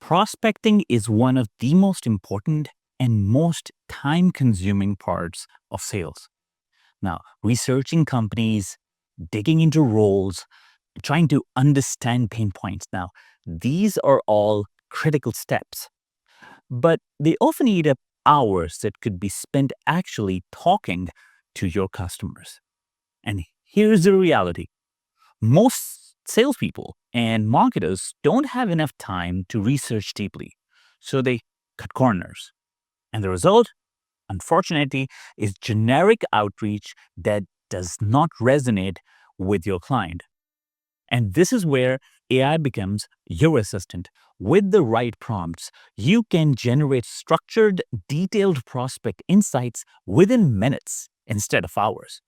Prospecting is one of the most important and most time consuming parts of sales. Now, researching companies, digging into roles, trying to understand pain points. Now, these are all critical steps, but they often eat up hours that could be spent actually talking to your customers. And here's the reality: most salespeople and marketers don't have enough time to research deeply, so they cut corners. And the result, unfortunately, is generic outreach that does not resonate with your client. And this is where AI becomes your assistant. With the right prompts, you can generate structured, detailed prospect insights within minutes instead of hours.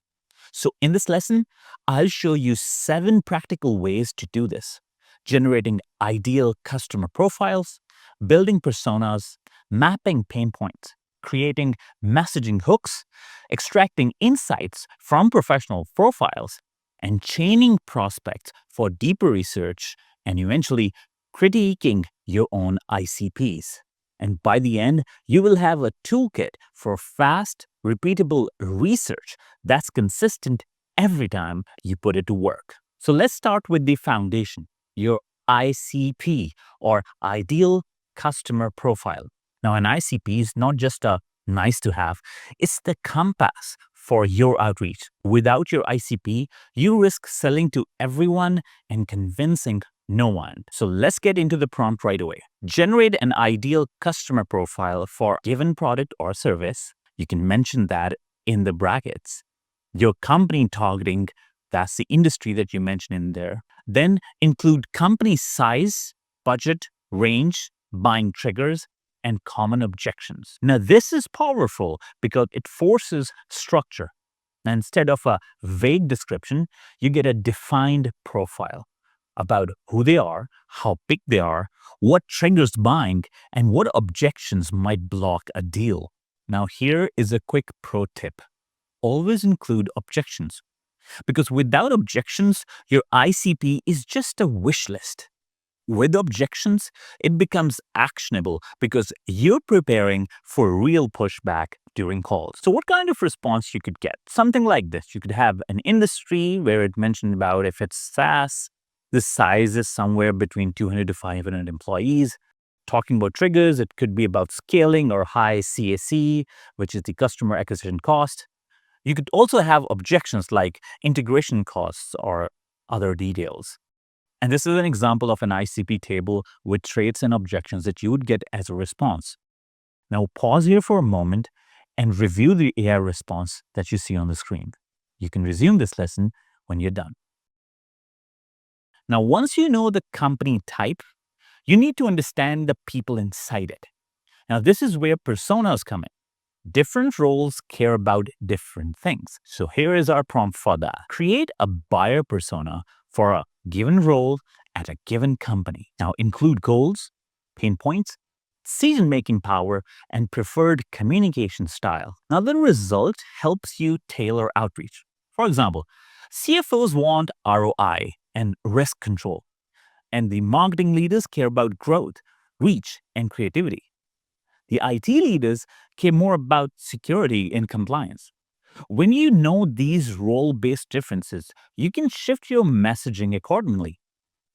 So, in this lesson, I'll show you 7 practical ways to do this: generating ideal customer profiles, building personas, mapping pain points, creating messaging hooks, extracting insights from professional profiles, and chaining prospects for deeper research, and eventually critiquing your own ICPs. And by the end, you will have a toolkit for fast, repeatable research that's consistent every time you put it to work. So let's start with the foundation: your ICP, or ideal customer profile. Now, an ICP is not just a nice to have, it's the compass for your outreach. Without your ICP, you risk selling to everyone and convincing no one. So let's get into the prompt right away. Generate an ideal customer profile for a given product or service. You can mention that in the brackets. Your company targeting, that's the industry that you mention in there. Then include company size, budget, range, buying triggers, and common objections. Now, this is powerful because it forces structure. Now, instead of a vague description, you get a defined profile about who they are, how big they are, what triggers buying, and what objections might block a deal. Now, here is a quick pro tip: always include objections, because without objections, your ICP is just a wish list. With objections, it becomes actionable because you're preparing for real pushback during calls. So what kind of response you could get? Something like this. You could have an industry where it mentioned about if it's SaaS, the size is somewhere between 200 to 500 employees. Talking about triggers, it could be about scaling or high CAC, which is the customer acquisition cost. You could also have objections like integration costs or other details. And this is an example of an ICP table with traits and objections that you would get as a response. Now pause here for a moment and review the AI response that you see on the screen. You can resume this lesson when you're done. Now, once you know the company type, you need to understand the people inside it. Now, this is where personas come in. Different roles care about different things. So here is our prompt for that. Create a buyer persona for a given role at a given company. Now, include goals, pain points, decision-making power, and preferred communication style. Now, the result helps you tailor outreach. For example, CFOs want ROI and risk control, and the marketing leaders care about growth, reach, and creativity. The IT leaders care more about security and compliance. When you know these role-based differences, you can shift your messaging accordingly.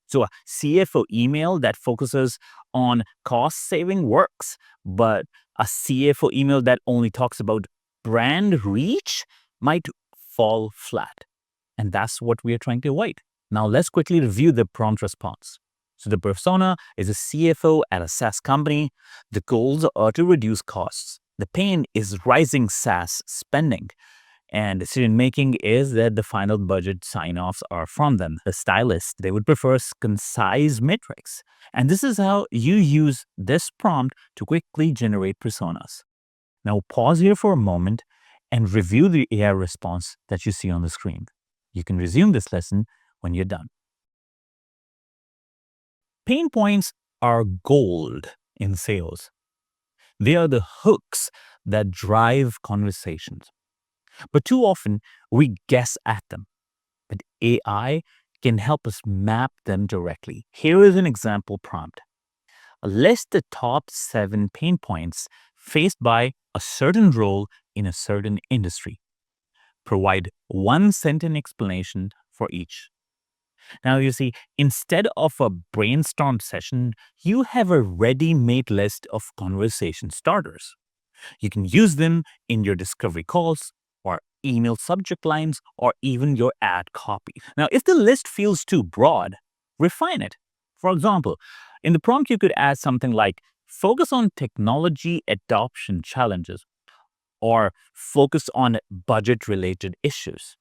So a CFO email that focuses on cost saving works, but a CFO email that only talks about brand reach might fall flat. And that's what we are trying to avoid. Now let's quickly review the prompt response. So the persona is a CFO at a SaaS company. The goals are to reduce costs. The pain is rising SaaS spending. And decision making is that the final budget sign-offs are from them. The stylist, they would prefer concise metrics. And this is how you use this prompt to quickly generate personas. Now pause here for a moment and review the AI response that you see on the screen. You can resume this lesson when you're done. Pain points are gold in sales. They are the hooks that drive conversations. But too often, we guess at them. But AI can help us map them directly. Here is an example prompt. List the top 7 pain points faced by a certain role in a certain industry. Provide one sentence explanation for each. Now, you see, instead of a brainstorm session, you have a ready made list of conversation starters. You can use them in your discovery calls or email subject lines or even your ad copy. Now, if the list feels too broad, refine it. For example, in the prompt, you could add something like focus on technology adoption challenges or focus on budget related issues.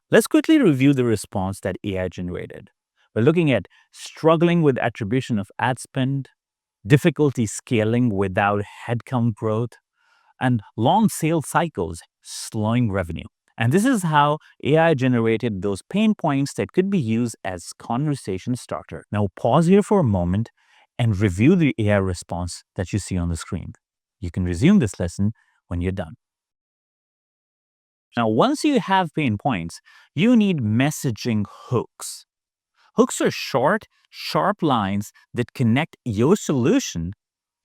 Let's quickly review the response that AI generated. We're looking at struggling with attribution of ad spend, difficulty scaling without headcount growth, and long sales cycles slowing revenue. And this is how AI generated those pain points that could be used as conversation starter. Now pause here for a moment and review the AI response that you see on the screen. You can resume this lesson when you're done. Now, once you have pain points, you need messaging hooks. Hooks are short, sharp lines that connect your solution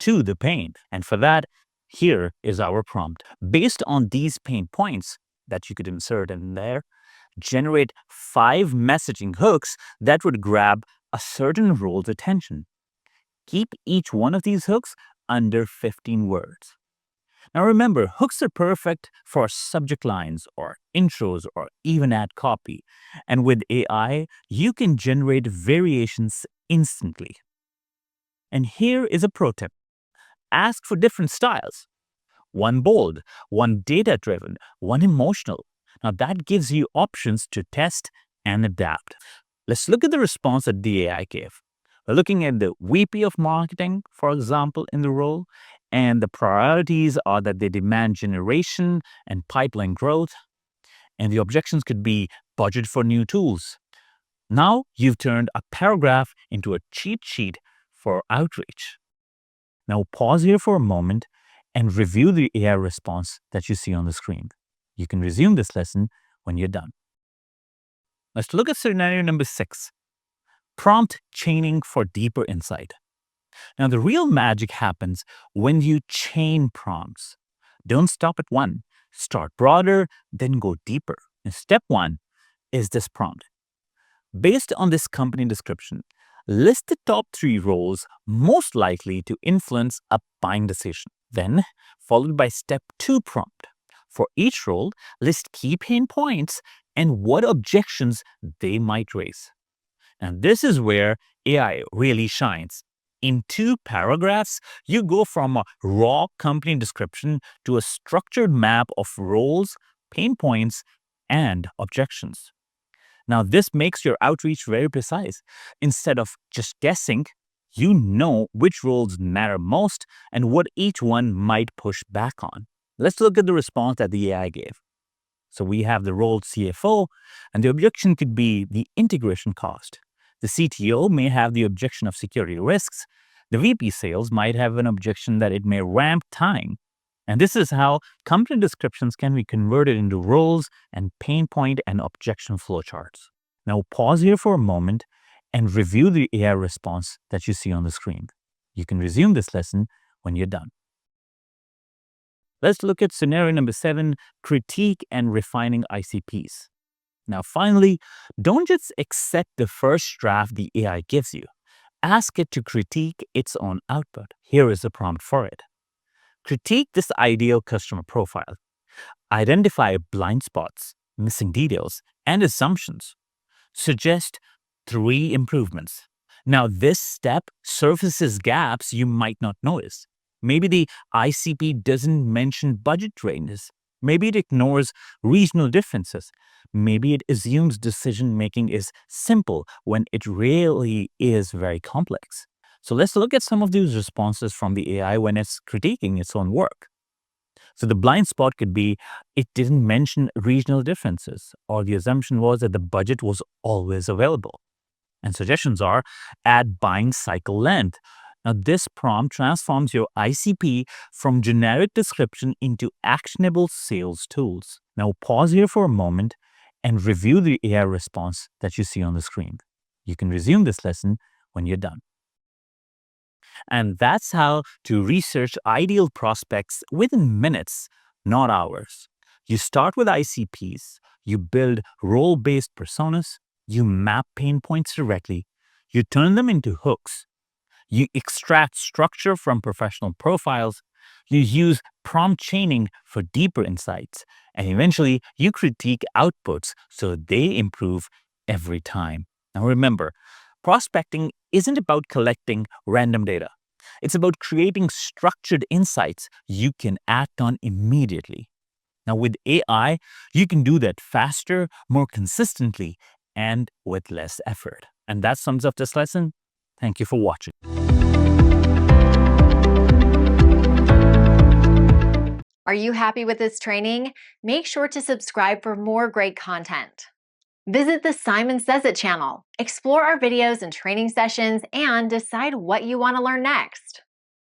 to the pain. And for that, here is our prompt. Based on these pain points that you could insert in there, generate 5 messaging hooks that would grab a certain role's attention. Keep each one of these hooks under 15 words. Now remember, hooks are perfect for subject lines or intros or even ad copy. And with AI, you can generate variations instantly. And here is a pro tip. Ask for different styles. One bold, one data-driven, one emotional. Now that gives you options to test and adapt. Let's look at the response that the AI gave. We're looking at the VP of marketing, for example, in the role, and the priorities are that they demand generation and pipeline growth, and the objections could be budget for new tools. Now you've turned a paragraph into a cheat sheet for outreach. Now pause here for a moment and review the AI response that you see on the screen. You can resume this lesson when you're done. Let's look at scenario number 6. Prompt chaining for deeper insight. Now, the real magic happens when you chain prompts. Don't stop at one. Start broader, then go deeper. And step 1 is this prompt. Based on this company description, list the top 3 roles most likely to influence a buying decision. Then, followed by step 2 prompt. For each role, list key pain points and what objections they might raise. And this is where AI really shines. In 2 paragraphs, you go from a raw company description to a structured map of roles, pain points, and objections. Now, this makes your outreach very precise. Instead of just guessing, you know which roles matter most and what each one might push back on. Let's look at the response that the AI gave. So we have the role CFO, and the objection could be the integration cost. The CTO may have the objection of security risks. The VP sales might have an objection that it may ramp time. And this is how company descriptions can be converted into roles and pain point and objection flowcharts. Now pause here for a moment and review the AI response that you see on the screen. You can resume this lesson when you're done. Let's look at scenario number 7, critique and refining ICPs. Now, finally, don't just accept the first draft the AI gives you. Ask it to critique its own output. Here is the prompt for it. Critique this ideal customer profile. Identify blind spots, missing details, and assumptions. Suggest 3 improvements. Now, this step surfaces gaps you might not notice. Maybe the ICP doesn't mention budget ranges. Maybe it ignores regional differences. Maybe it assumes decision making is simple when it really is very complex. So let's look at some of these responses from the AI when it's critiquing its own work. So the blind spot could be it didn't mention regional differences, or the assumption was that the budget was always available. And suggestions are add buying cycle length. Now, this prompt transforms your ICP from generic description into actionable sales tools. Now, pause here for a moment and review the AI response that you see on the screen. You can resume this lesson when you're done. And that's how to research ideal prospects within minutes, not hours. You start with ICPs, you build role based personas, you map pain points directly, you turn them into hooks, you extract structure from professional profiles, you use prompt chaining for deeper insights, and eventually you critique outputs so they improve every time. Now remember, prospecting isn't about collecting random data. It's about creating structured insights you can act on immediately. Now, with AI, you can do that faster, more consistently, and with less effort. And that sums up this lesson. Thank you for watching. Are you happy with this training? Make sure to subscribe for more great content. Visit the Simon Says It channel. Explore our videos and training sessions and decide what you want to learn next.